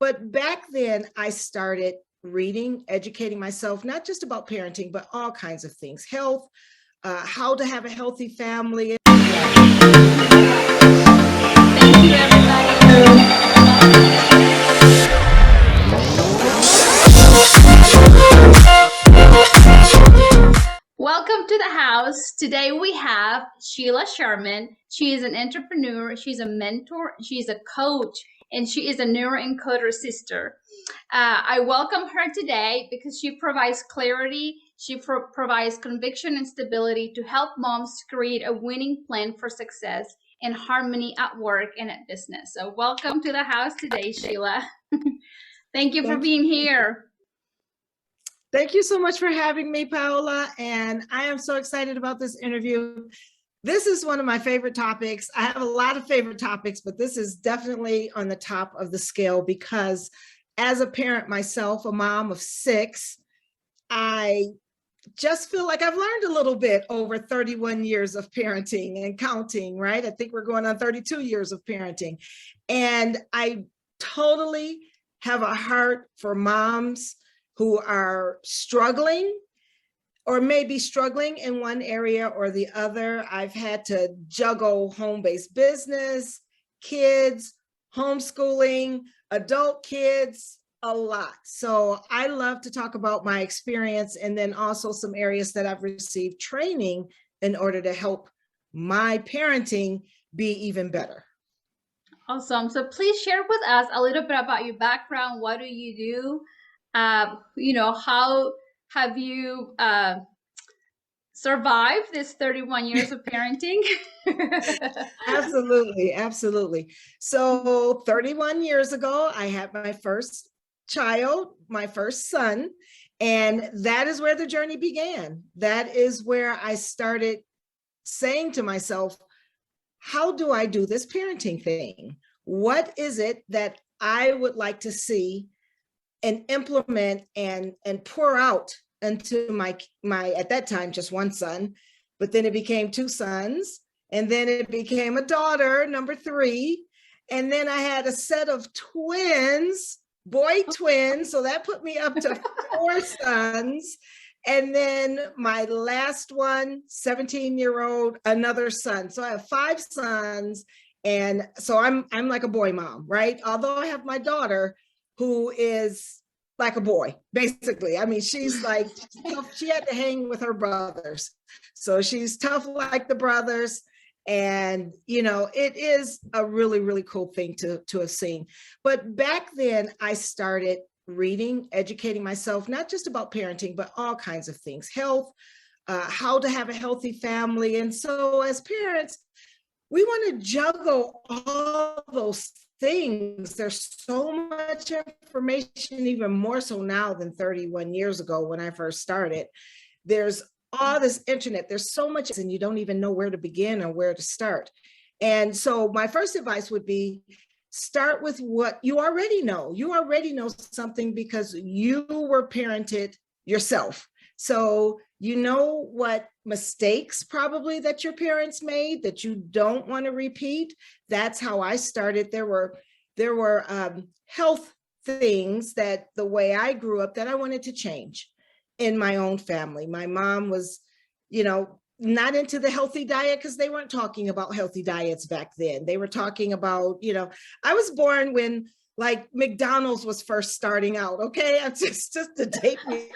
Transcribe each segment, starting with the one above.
But back then I started reading, educating myself, not just about parenting, but all kinds of things, health, how to have a healthy family. Thank you, everybody. Welcome to the house. Today we have Sheila Sherman. She is an entrepreneur, she's a mentor, she's a coach, and she is a neuroencoder sister. I welcome her today because she provides clarity, she provides conviction and stability to help moms create a winning plan for success and harmony at work and at business. So, welcome to the house today, Sheila. Thank you for Thank being here. Thank you so much for having me, Paola. And I am so excited about this interview. This is one of my favorite topics. I have a lot of favorite topics, but this is definitely on the top of the scale because as a parent myself, a mom of 6, I just feel like I've learned a little bit over 31 years of parenting and counting, right? I think we're going on 32 years of parenting. And I totally have a heart for moms who are struggling or maybe struggling in one area or the other. I've had to juggle home-based business, kids, homeschooling, adult kids, a lot. So I love to talk about my experience and then also some areas that I've received training in order to help my parenting be even better. Awesome. So please share with us a little bit about your background. What do you do? How have you survived this 31 years of parenting? Absolutely, absolutely. So 31 years ago, I had my first child, my first son, and that is where the journey began. That is where I started saying to myself, how do I do this parenting thing? What is it that I would like to see and implement and pour out into my at that time just one son, but then it became 2 sons, and then it became a daughter, number 3, and then I had a set of twins, boy twins, so that put me up to 4 sons. And then my last one, 17-year-old, another son. So I have 5 sons. And so I'm like a boy mom, right? Although I have my daughter who is like a boy, basically. I mean, she's like, she had to hang with her brothers. So she's tough like the brothers. And, it is a really, really cool thing to have seen. But back then I started reading, educating myself, not just about parenting, but all kinds of things, health, how to have a healthy family. And so as parents, we want to juggle all those things. There's so much information, even more so now than 31 years ago when I first started. There's all this internet, there's so much, and you don't even know where to begin or where to start. And so my first advice would be, start with what you already know. You already know something because you were parented yourself. So you know what mistakes probably that your parents made that you don't want to repeat. That's how I started. There were health things that the way I grew up that I wanted to change in my own family. My mom was, not into the healthy diet because they weren't talking about healthy diets back then. They were talking about, I was born when like McDonald's was first starting out. Okay. It's just to date me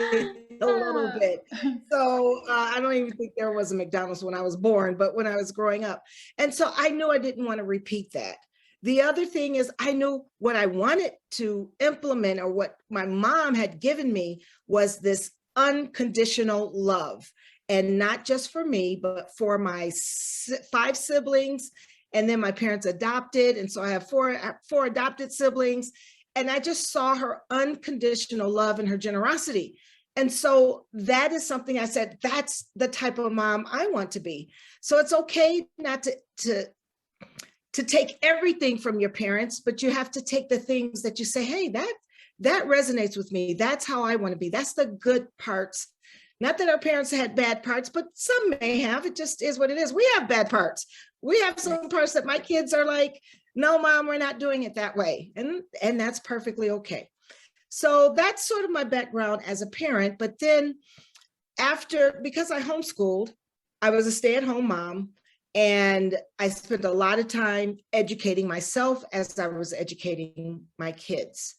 a little bit. So I don't even think there was a McDonald's when I was born, but when I was growing up. And so I knew I didn't want to repeat that. The other thing is I knew what I wanted to implement, or what my mom had given me, was this unconditional love. And not just for me, but for my 5 siblings. And then my parents adopted. And so I have four adopted siblings. And I just saw her unconditional love and her generosity. And so that is something I said, that's the type of mom I want to be. So it's okay not to take everything from your parents, but you have to take the things that you say, hey, that resonates with me. That's how I want to be. That's the good parts. Not that our parents had bad parts, but some may have. It just is what it is. We have bad parts. We have some parts that my kids are like, no, mom, we're not doing it that way. And that's perfectly okay. So that's sort of my background as a parent. But then because I homeschooled, I was a stay-at-home mom, and I spent a lot of time educating myself as I was educating my kids.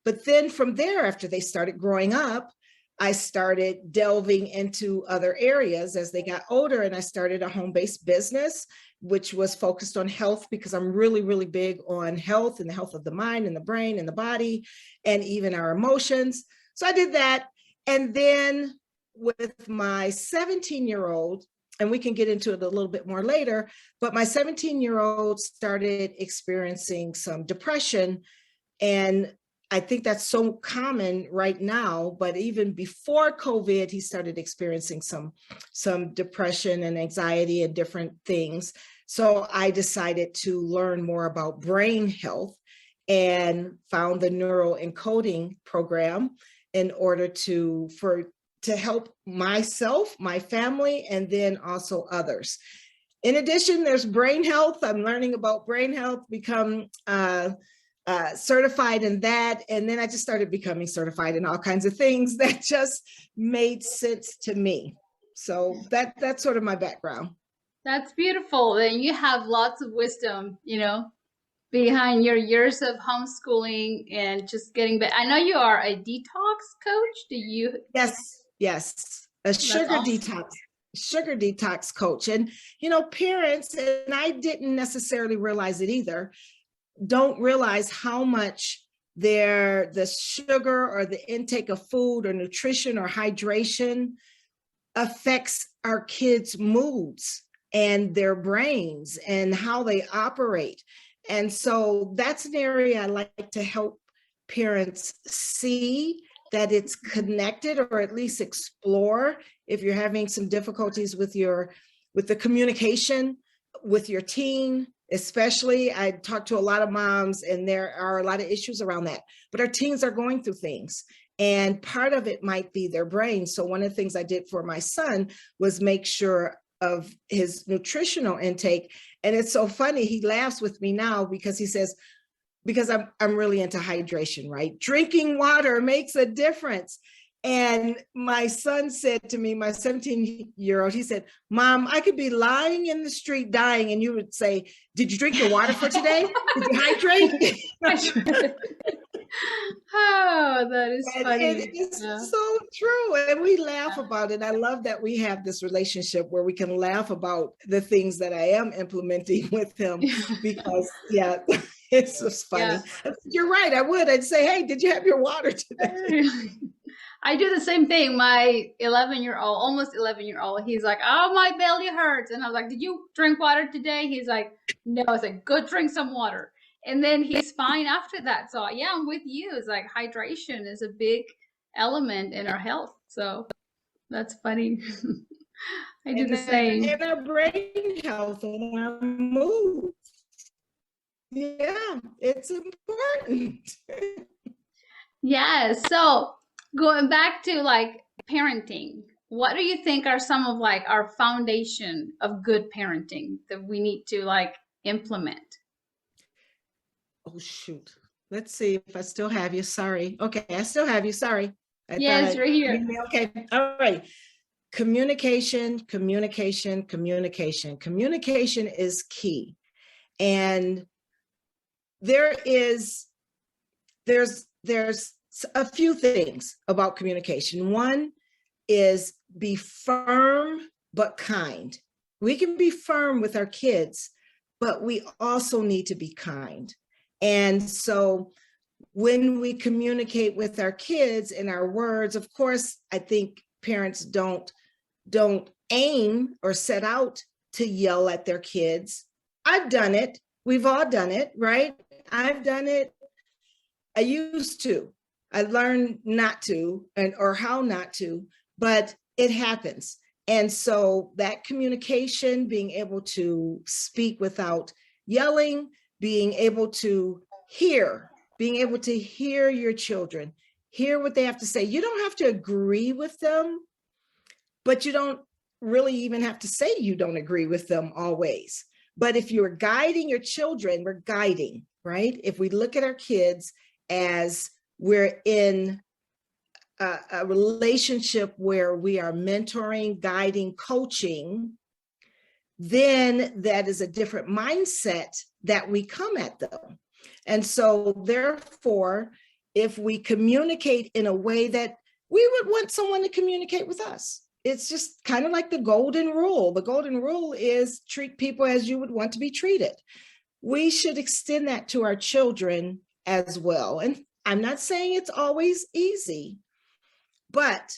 But then from there, after they started growing up, I started delving into other areas as they got older, and I started a home-based business, which was focused on health, because I'm really, really big on health and the health of the mind and the brain and the body and even our emotions. So I did that. And then with my 17-year-old, and we can get into it a little bit more later, but my 17-year-old started experiencing some depression. And I think that's so common right now, but even before COVID, he started experiencing some depression and anxiety and different things. So I decided to learn more about brain health and found the neural encoding program in order to help myself, my family, and then also others. In addition, there's brain health. I'm learning about brain health, become certified in that. And then I just started becoming certified in all kinds of things that just made sense to me. So that's sort of my background. That's beautiful. And you have lots of wisdom, behind your years of homeschooling and just getting back. I know you are a detox coach. Do you? Yes. A That's awesome. sugar detox coach. And, parents, and I didn't necessarily realize it either, don't realize how much the sugar or the intake of food or nutrition or hydration affects our kids' moods and their brains and how they operate. And so that's an area I like to help parents see that it's connected, or at least explore if you're having some difficulties with the communication with your teen. Especially, I talk to a lot of moms, and there are a lot of issues around that, but our teens are going through things, and part of it might be their brain. So one of the things I did for my son was make sure of his nutritional intake. And it's so funny, he laughs with me now because he says, because I'm really into hydration, right? Drinking water makes a difference. And my son said to me, my 17-year-old, he said, Mom, I could be lying in the street dying, and you would say, did you drink your water for today? Did you hydrate? Oh, that is funny. It's Yeah. so true. And we laugh about it. I love that we have this relationship where we can laugh about the things that I am implementing with him, because, it's just funny. Yeah. You're right. I'd say, hey, did you have your water today? I do the same thing. My 11-year-old, almost 11-year-old, he's like, oh, my belly hurts. And I was like, did you drink water today? He's like, no. I was like, go drink some water. And then he's fine after that. So yeah, I'm with you. It's like hydration is a big element in our health. So that's funny. I do the same. And our brain health and our mood. Yeah, it's important. Yeah. So going back to like parenting, what do you think are some of like our foundation of good parenting that we need to like implement? Oh, shoot. Let's see if I still have you. Sorry. Okay, I still have you. Sorry. Yes, right here. Okay. All right. Communication. Communication is key. And there's a few things about communication. One is be firm but kind. We can be firm with our kids, but we also need to be kind. And so when we communicate with our kids in our words, of course, I think parents don't aim or set out to yell at their kids. I've done it. We've all done it, right? I've done it. I used to. I learned not to, or how not to, but it happens. And so that communication, being able to speak without yelling, being able to hear your children, hear what they have to say. You don't have to agree with them, but you don't really even have to say you don't agree with them always. But if you're guiding your children, we're guiding, right? If we look at our kids as we're in a relationship where we are mentoring, guiding, coaching, then that is a different mindset that we come at them. And so therefore, if we communicate in a way that we would want someone to communicate with us, it's just kind of like the golden rule. The golden rule is treat people as you would want to be treated. We should extend that to our children as well. And I'm not saying it's always easy, but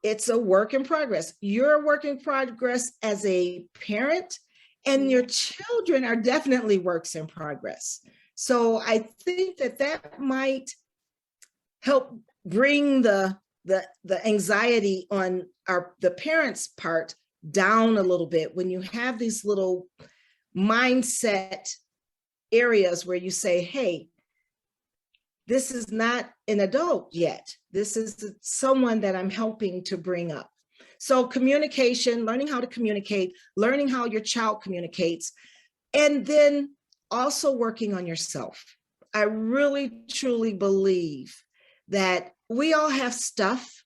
it's a work in progress. You're a work in progress as a parent, and your children are definitely works in progress. So I think that might help bring the anxiety on the parents' part down a little bit when you have these little mindset areas where you say, hey, this is not an adult yet. This is someone that I'm helping to bring up. So communication, learning how to communicate, learning how your child communicates, and then also working on yourself. I really, truly believe that we all have stuff.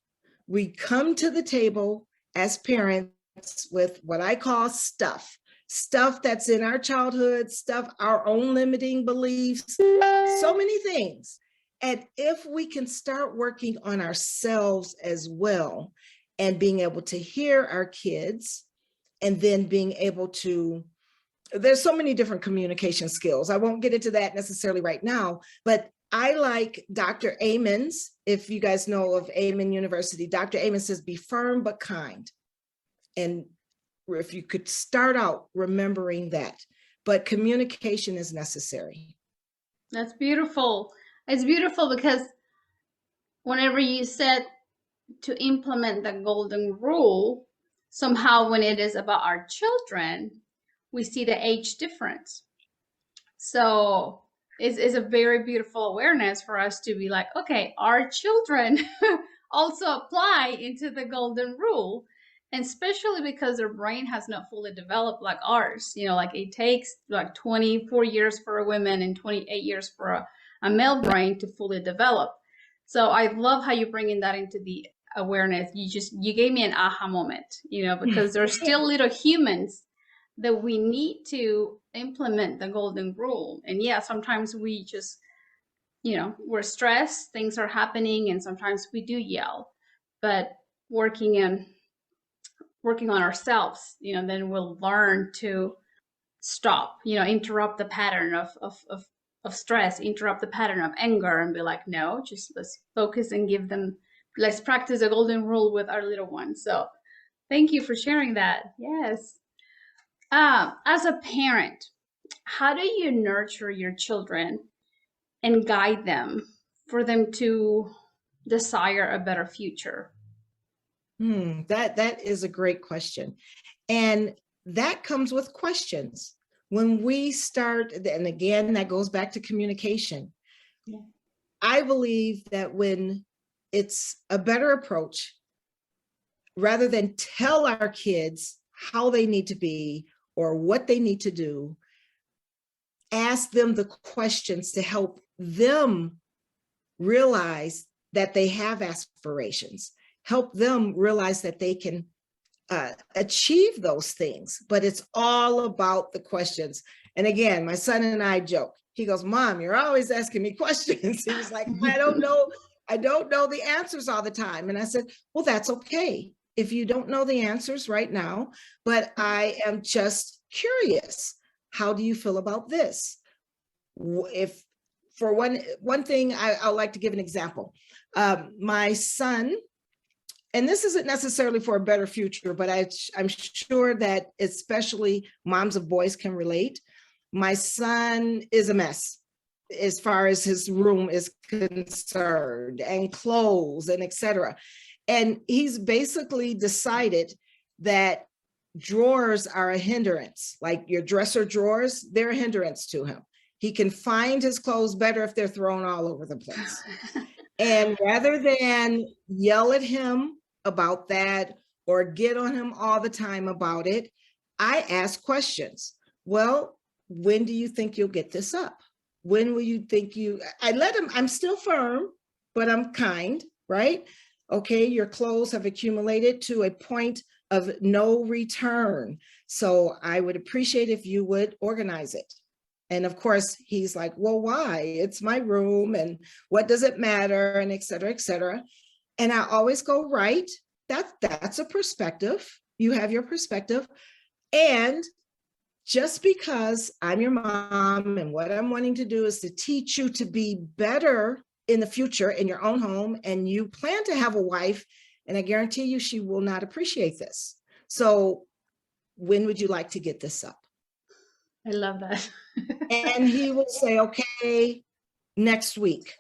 We come to the table as parents with what I call stuff that's in our childhood, stuff, our own limiting beliefs, so many things. And if we can start working on ourselves as well and being able to hear our kids and then being able to, there's so many different communication skills. I won't get into that necessarily right now, but I like Dr. Amon's, if you guys know of Amen University, Dr. Amen says, be firm but kind. And if you could start out remembering that, but communication is necessary. That's beautiful. It's beautiful because whenever you said to implement the golden rule, somehow when it is about our children, we see the age difference. So it's a very beautiful awareness for us to be like, okay, our children also apply into the golden rule. And especially because their brain has not fully developed like ours, like it takes like 24 years for a woman and 28 years for a male brain to fully develop. So I love how you bring in that into the awareness. You gave me an aha moment, because there's still little humans that we need to implement the golden rule. And yeah, sometimes we just, we're stressed, things are happening, and sometimes we do yell, but working on ourselves, then we'll learn to stop, interrupt the pattern of stress, interrupt the pattern of anger, and be like, no, just let's focus and let's practice the golden rule with our little ones. So thank you for sharing that. Yes. As a parent, how do you nurture your children and guide them for them to desire a better future? That is a great question. And that comes with questions. When we start, and again, that goes back to communication. Yeah. I believe that when it's a better approach, rather than tell our kids how they need to be or what they need to do, ask them the questions to help them realize that they have aspirations, help them realize that they can achieve those things. But it's all about the questions. And again, my son and I joke. He goes, Mom, you're always asking me questions. He was like, I don't know the answers all the time. And I said, well, that's okay if you don't know the answers right now, but I am just curious. How do you feel about this? If for one thing, I'll like to give an example. My son, and this isn't necessarily for a better future, but I'm sure that especially moms of boys can relate. My son is a mess as far as his room is concerned, and clothes and etc. And he's basically decided that drawers are a hindrance, like your dresser drawers, they're a hindrance to him. He can find his clothes better if they're thrown all over the place. And rather than yell at him about that or get on him all the time about it, I ask questions. well, when do you think you'll get this up? When will you think I let him, I'm still firm, but I'm kind, right? Okay, your clothes have accumulated to a point of no return. So I would appreciate if you would organize it. And of course, he's like, well, why? It's my room, and what does it matter? And et cetera, et cetera. And I always go, right, that's a perspective. You have your perspective. And just because I'm your mom and what I'm wanting to do is to teach you to be better in the future in your own home, and you plan to have a wife, and I guarantee you she will not appreciate this. So when would you like to get this up? I love that. And he will say, okay, next week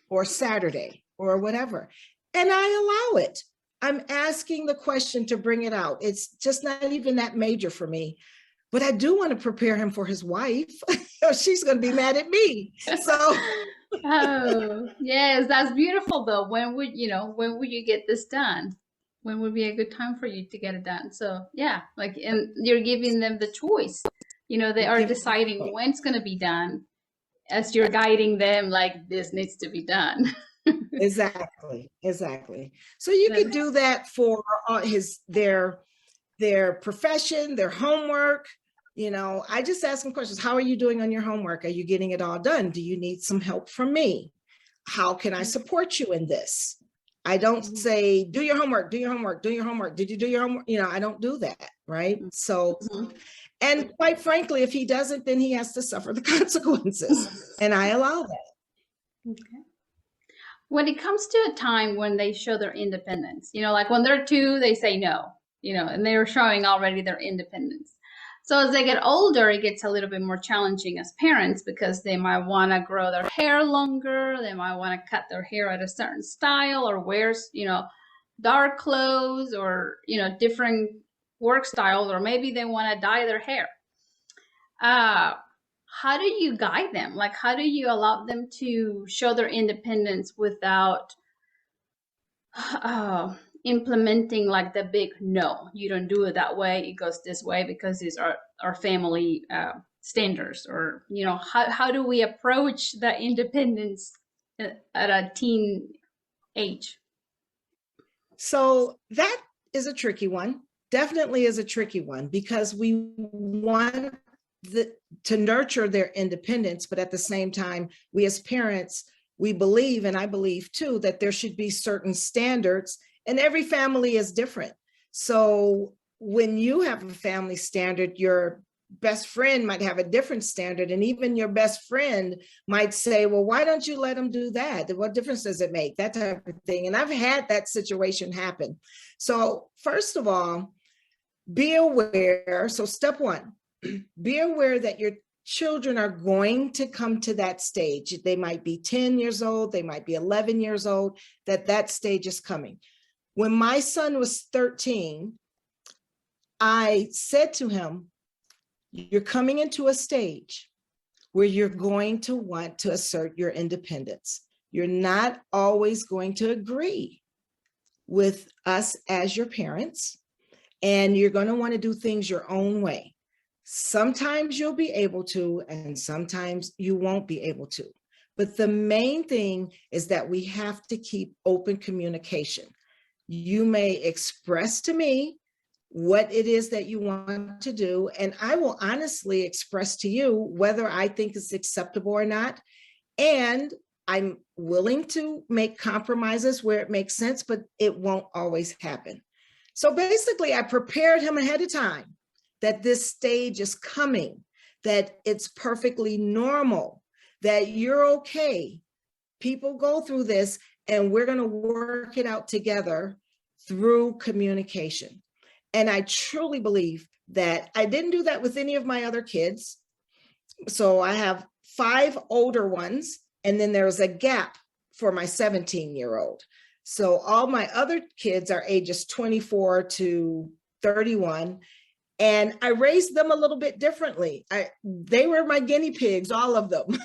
or Saturday or whatever. And I allow it. I'm asking the question to bring it out. It's just not even that major for me. But I do want to prepare him for his wife. She's going to be mad at me. So Oh, yes, that's beautiful though. When would you get this done? When would be a good time for you to get it done? So yeah, like, and you're giving them the choice. They are deciding when it's going to be done as you're guiding them, like, this needs to be done. exactly. So you could do that for their profession, their homework. I just ask them questions. How are you doing on your homework? Are you getting it all done? Do you need some help from me? How can I support you in this? I don't say, do your homework, do your homework, do your homework. Did you do your homework? I don't do that, right? So, and quite frankly, if he doesn't, then he has to suffer the consequences. And I allow that. Okay. When it comes to a time when they show their independence, like when they're 2, they say no, and they're showing already their independence. So as they get older, it gets a little bit more challenging as parents, because they might want to grow their hair longer. They might want to cut their hair at a certain style, or wear, dark clothes, or, different work styles, or maybe they want to dye their hair. How do you guide them? Like, how do you allow them to show their independence without implementing like the big no, you don't do it that way, it goes this way, because these are our family standards? Or how do we approach the independence at a teen age? So that is a tricky one. Definitely is a tricky one, because we want to nurture their independence, but at the same time, we as parents, we believe, and I believe too, that there should be certain standards, and every family is different. So when you have a family standard, your best friend might have a different standard, and even your best friend might say, well, why don't you let them do that? What difference does it make? That type of thing. And I've had that situation happen. So first of all, be aware. So step one, be aware that your children are going to come to that stage. They might be 10 years old, they might be 11 years old, that stage is coming. When my son was 13, I said to him, you're coming into a stage where you're going to want to assert your independence. You're not always going to agree with us as your parents, and you're going to want to do things your own way. Sometimes you'll be able to, and sometimes you won't be able to. But the main thing is that we have to keep open communication. You may express to me what it is that you want to do, and I will honestly express to you whether I think it's acceptable or not. And I'm willing to make compromises where it makes sense, but it won't always happen. So basically, I prepared him ahead of time that this stage is coming, that it's perfectly normal, that you're okay. People go through this, and we're going to work it out together through communication. And I truly believe that I didn't do that with any of my other kids. So I have 5 older ones, and then there's a gap for my 17-year-old. So all my other kids are ages 24 to 31. And I raised them a little bit differently. They were my guinea pigs, all of them.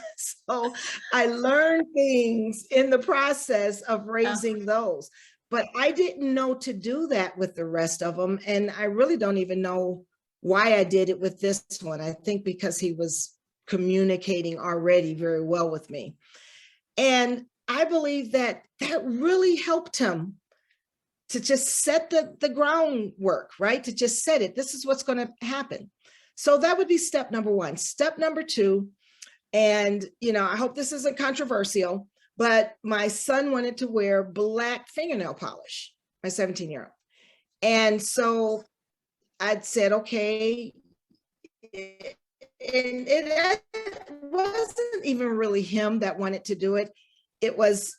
So I learned things in the process of raising those. But I didn't know to do that with the rest of them. And I really don't even know why I did it with this one. I think because he was communicating already very well with me. And I believe that that really helped him to just set the groundwork, right? To just set it. This is what's going to happen. So that would be step number one. Step number two, and I hope this isn't controversial, but my son wanted to wear black fingernail polish, my 17-year-old. And so I'd said, okay. And it wasn't even really him that wanted to do it. It was,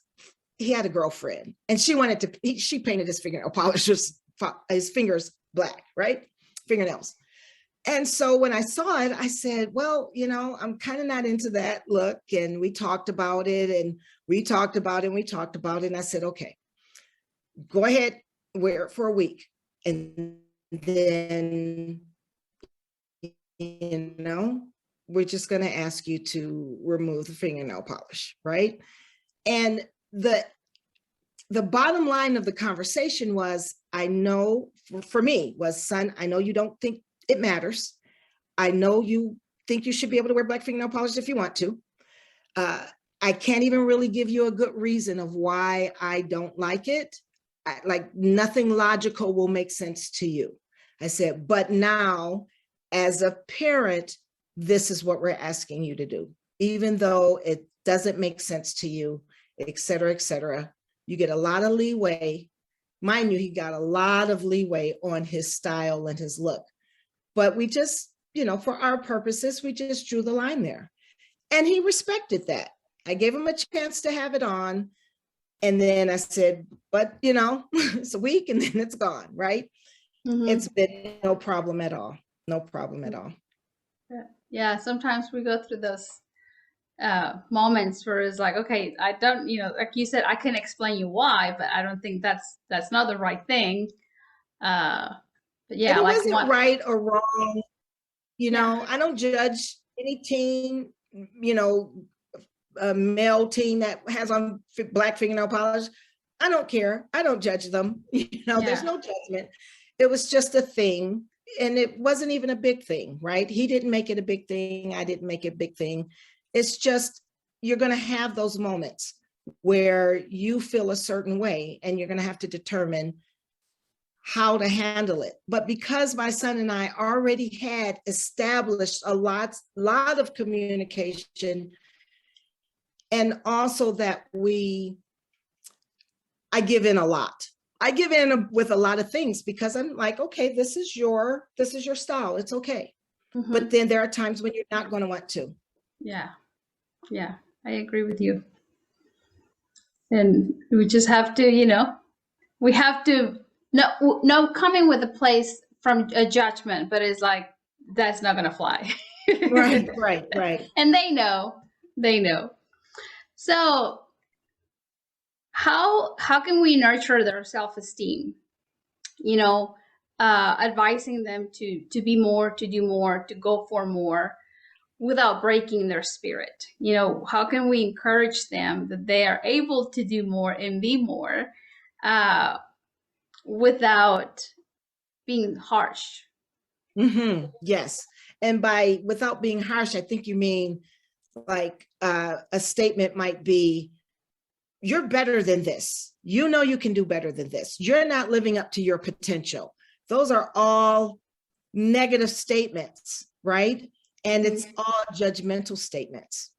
he had a girlfriend and she wanted to, she painted his fingernail polish, his fingers black, right? Fingernails. And so when I saw it, I said, well, I'm kind of not into that look. And we talked about it and we talked about it and we talked about it. And I said, okay, go ahead, wear it for a week. And then, we're just going to ask you to remove the fingernail polish, right? And the bottom line of the conversation was, I know, for me, was, son, I know you don't think it matters. I know you think you should be able to wear black fingernail polish if you want to. I can't even really give you a good reason of why I don't like it. Like nothing logical will make sense to you. I said, but now as a parent, this is what we're asking you to do. Even though it doesn't make sense to you, et cetera, you get a lot of leeway. Mind you, he got a lot of leeway on his style and his look. But we just, for our purposes, we just drew the line there. And he respected that. I gave him a chance to have it on. And then I said, but, it's a week and then it's gone, right? Mm-hmm. It's been no problem at all. No problem at all. Yeah, sometimes we go through those moments where it's like, okay, I don't, like you said, I can explain you why, but I don't think that's not the right thing. But yeah, and it wasn't right or wrong. I don't judge any team, a male team that has on black fingernail polish. I don't care. I don't judge them. There's no judgment. It was just a thing. And it wasn't even a big thing, right? He didn't make it a big thing. I didn't make it a big thing. It's just, you're going to have those moments where you feel a certain way and you're going to have to determine how to handle it. But because my son and I already had established a lot of communication, and also that I give in a lot. I give in with a lot of things because I'm like, okay, this is your style. It's okay. Mm-hmm. But then there are times when you're not going to want to. Yeah. Yeah. I agree with you. And we just have to, we have to no coming with a place from a judgment, but it's like, that's not going to fly. Right. And they know. So how can we nurture their self-esteem? Advising them to be more, to do more, to go for more without breaking their spirit. How can we encourage them that they are able to do more and be more without being harsh? Mm-hmm. Yes. And by without being harsh, I think you mean like a statement might be, you're better than this. You can do better than this. You're not living up to your potential. Those are all negative statements, right? And it's all judgmental statements.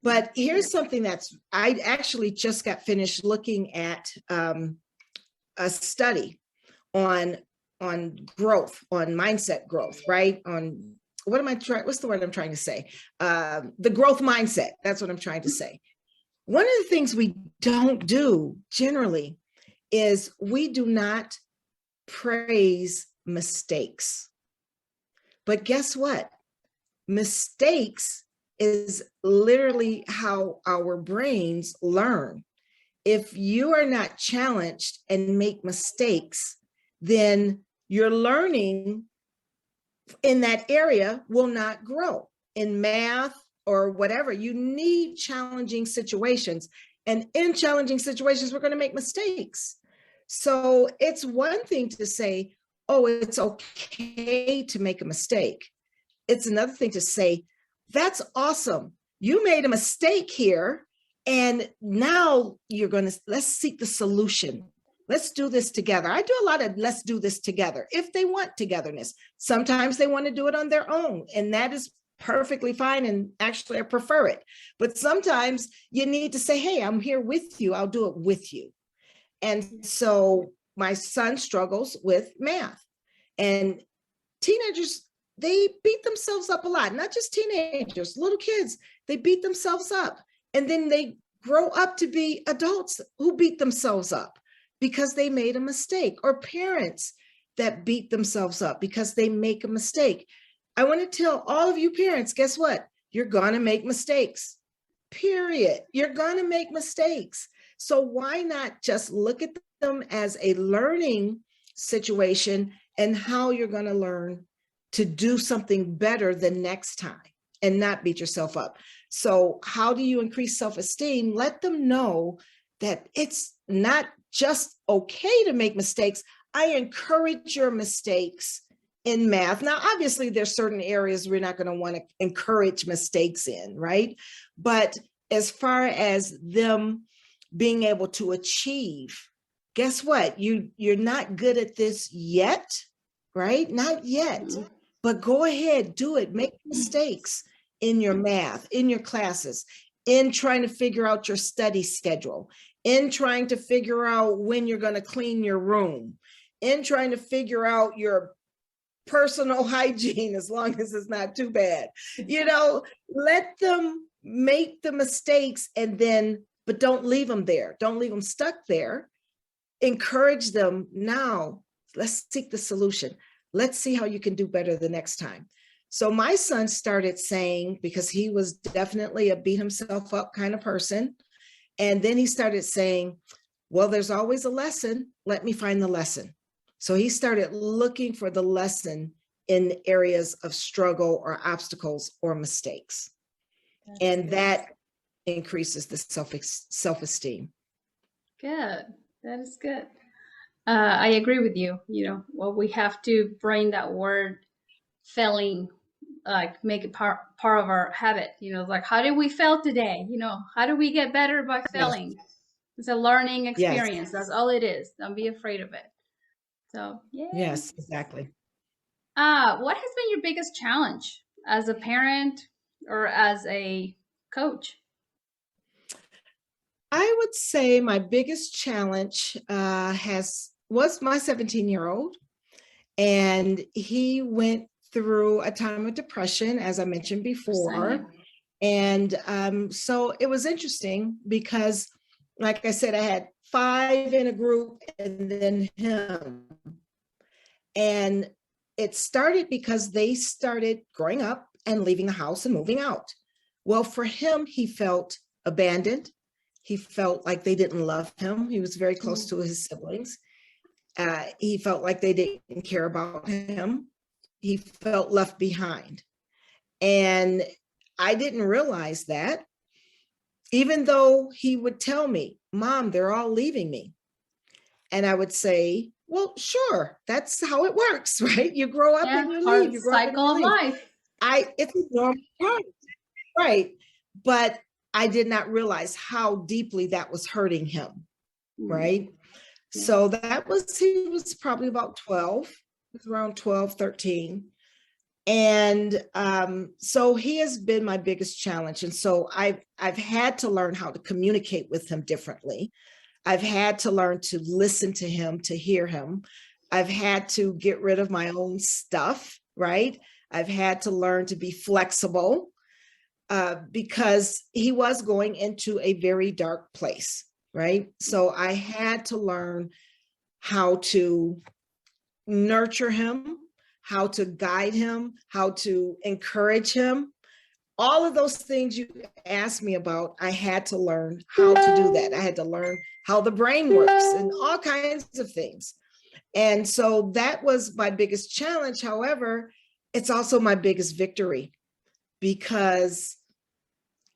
But here's something I actually just got finished looking at a study on growth, on mindset growth, right? On what's the word I'm trying to say? The growth mindset. That's what I'm trying to say. One of the things we don't do generally is we do not praise mistakes. But guess what? Mistakes is literally how our brains learn. If you are not challenged and make mistakes, then your learning in that area will not grow. In math or whatever, you need challenging situations. And in challenging situations, we're going to make mistakes. So it's one thing to say, oh, it's okay to make a mistake. It's another thing to say, that's awesome. You made a mistake here. And now you're going to, let's seek the solution. Let's do this together. I do a lot of let's do this together if they want togetherness. Sometimes they want to do it on their own, and that is perfectly fine. And actually, I prefer it. But sometimes you need to say, hey, I'm here with you. I'll do it with you. And so my son struggles with math, and teenagers, they beat themselves up a lot. Not just teenagers, little kids, they beat themselves up. And then they grow up to be adults who beat themselves up because they made a mistake, or parents that beat themselves up because they make a mistake. I want to tell all of you parents, guess what? You're going to make mistakes, period. You're going to make mistakes. So why not just look at them as a learning situation and how you're going to learn to do something better the next time and not beat yourself up. So how do you increase self-esteem? Let them know that it's not just okay to make mistakes. I encourage your mistakes in math. Now, obviously, there's certain areas we're not going to want to encourage mistakes in, right? But as far as them being able to achieve, guess what? You're not good at this yet, right? Not yet. But go ahead, do it. Make mistakes in your math, in your classes, in trying to figure out your study schedule, in trying to figure out when you're going to clean your room, in trying to figure out your personal hygiene, as long as it's not too bad. Let them make the mistakes, and then, but don't leave them there. Don't leave them stuck there. Encourage them. Now, let's seek the solution. Let's see how you can do better the next time. So my son started saying, because he was definitely a beat himself up kind of person. And then he started saying, well, there's always a lesson. Let me find the lesson. So he started looking for the lesson in areas of struggle or obstacles or mistakes. And that increases the self-esteem. Good. That is good. I agree with you. We have to bring that word failing, like make it part of our habit. Like, how did we fail today? How do we get better by failing? Yes. It's a learning experience. Yes. That's all it is. Don't be afraid of it. So, yeah. Yes, exactly. What has been your biggest challenge as a parent or as a coach? I would say my biggest challenge was my 17-year-old, and he went through a time of depression, as I mentioned before. And so it was interesting because, like I said, I had 5 in a group and then him. And it started because they started growing up and leaving the house and moving out. Well, for him, he felt abandoned. He felt like they didn't love him. He was very close to his siblings. He felt like they didn't care about him. He felt left behind. And I didn't realize that, even though he would tell me, Mom, they're all leaving me. And I would say, well, sure, that's how it works, right? You grow up and you leave. You grow cycle up and you of leave. life. It's a normal part, right? But I did not realize how deeply that was hurting him, right? Yeah. So he was probably about 12, he was around 12, 13. And so he has been my biggest challenge. And so I've had to learn how to communicate with him differently. I've had to learn to listen to him, to hear him. I've had to get rid of my own stuff, right? I've had to learn to be flexible because he was going into a very dark place, right? So I had to learn how to nurture him, how to guide him, how to encourage him. All of those things you asked me about, I had to learn how to do that. I had to learn how the brain works and all kinds of things. And so that was my biggest challenge. However, it's also my biggest victory, because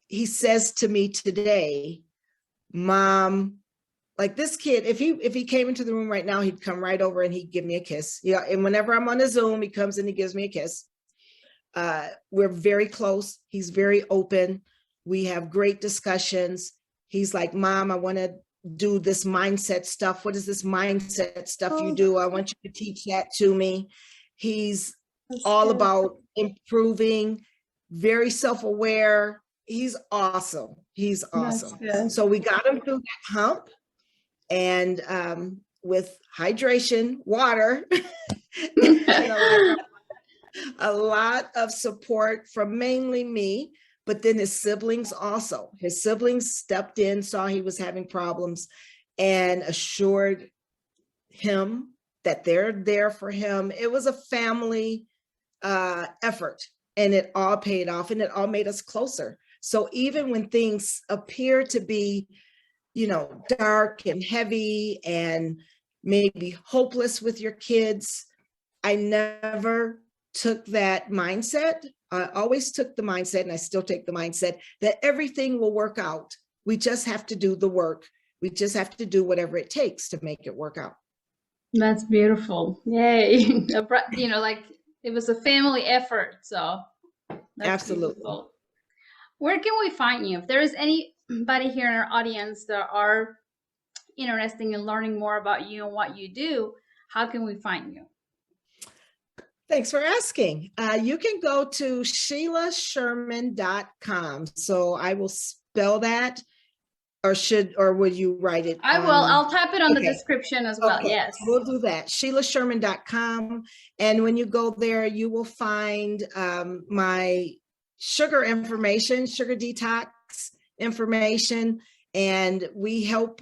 he says to me today, Mom, like this kid, if he came into the room right now, he'd come right over and he'd give me a kiss. Yeah, and whenever I'm on a Zoom, he comes and he gives me a kiss. We're very close. He's very open. We have great discussions. He's like, Mom, I want to do this mindset stuff. What is this mindset stuff you do? I want you to teach that to me. He's all about improving, very self-aware. He's awesome. He's awesome. So we got him through that hump, and with hydration, water, and a lot of support from mainly me, but then his siblings also. His siblings stepped in, saw he was having problems, and assured him that they're there for him. It was a family effort, and it all paid off, and it all made us closer. So even when things appear to be, dark and heavy and maybe hopeless with your kids, I never took that mindset. I always took the mindset, and I still take the mindset, that everything will work out. We just have to do the work. We just have to do whatever it takes to make it work out. That's beautiful. Yay. Like it was a family effort. So that's absolutely beautiful. Where can we find you? If there is anybody here in our audience that are interested in learning more about you and what you do, how can we find you? Thanks for asking. You can go to SheilaSherman.com. So I will spell that, or would you write it? I will. I'll type it on the description as well. Okay. Yes. We'll do that. SheilaSherman.com. And when you go there, you will find my sugar information, sugar detox information. And we help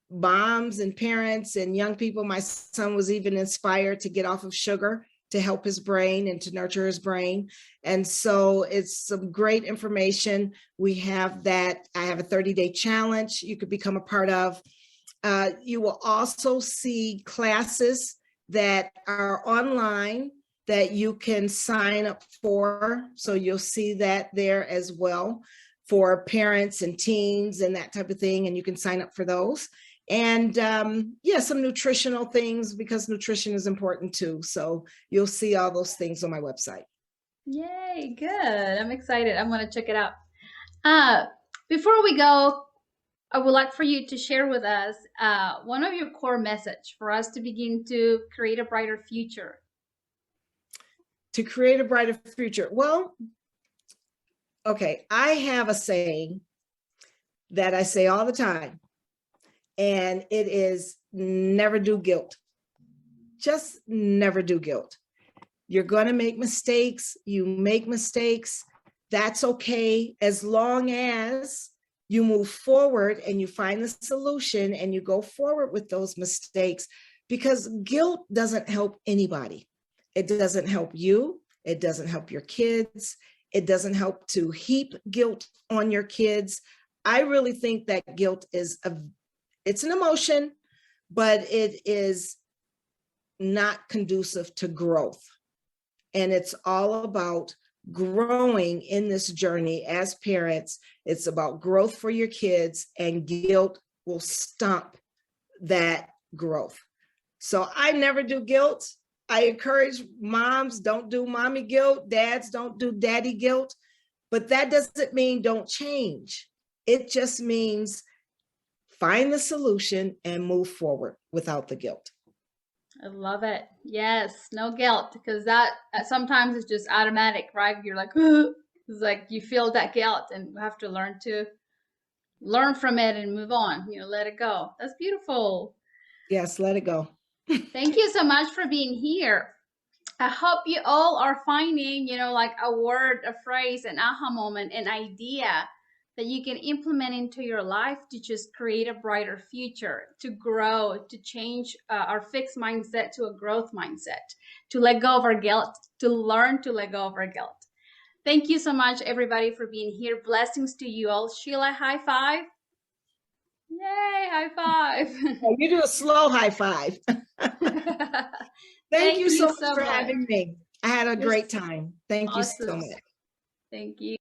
moms and parents and young people. My son was even inspired to get off of sugar to help his brain and to nurture his brain. And so it's some great information. We have that. I have a 30-day challenge you could become a part of. You will also see classes that are online that you can sign up for. So you'll see that there as well for parents and teens and that type of thing. And you can sign up for those. And some nutritional things, because nutrition is important too. So you'll see all those things on my website. Yay, good. I'm excited. I'm going to check it out. Before we go, I would like for you to share with us one of your core message for us to begin to create a brighter future. To create a brighter future. Well, okay, I have a saying that I say all the time. And it is never do guilt. Just never do guilt. You're going to make mistakes. You make mistakes. That's okay, as long as you move forward and you find the solution and you go forward with those mistakes, because guilt doesn't help anybody. It doesn't help you. It doesn't help your kids. It doesn't help to heap guilt on your kids. I really think that guilt is it's an emotion, but it is not conducive to growth. And it's all about growing in this journey as parents. It's about growth for your kids, and guilt will stump that growth. So I never do guilt. I encourage moms, don't do mommy guilt. Dads, don't do daddy guilt. But that doesn't mean don't change. It just means find the solution and move forward without the guilt. I love it. Yes, no guilt, because that sometimes it's just automatic, right? You're like, it's like you feel that guilt, and you have to learn from it and move on. Let it go. That's beautiful. Yes, let it go. Thank you so much for being here. I hope you all are finding, like a word, a phrase, an aha moment, an idea that you can implement into your life to just create a brighter future, to grow, to change our fixed mindset to a growth mindset, to let go of our guilt, to learn to let go of our guilt. Thank you so much, everybody, for being here. Blessings to you all. Sheila, high five. Yay, high five. You do a slow high five. Thank you so much for having me. I had a great time. Thank you so much. Thank you.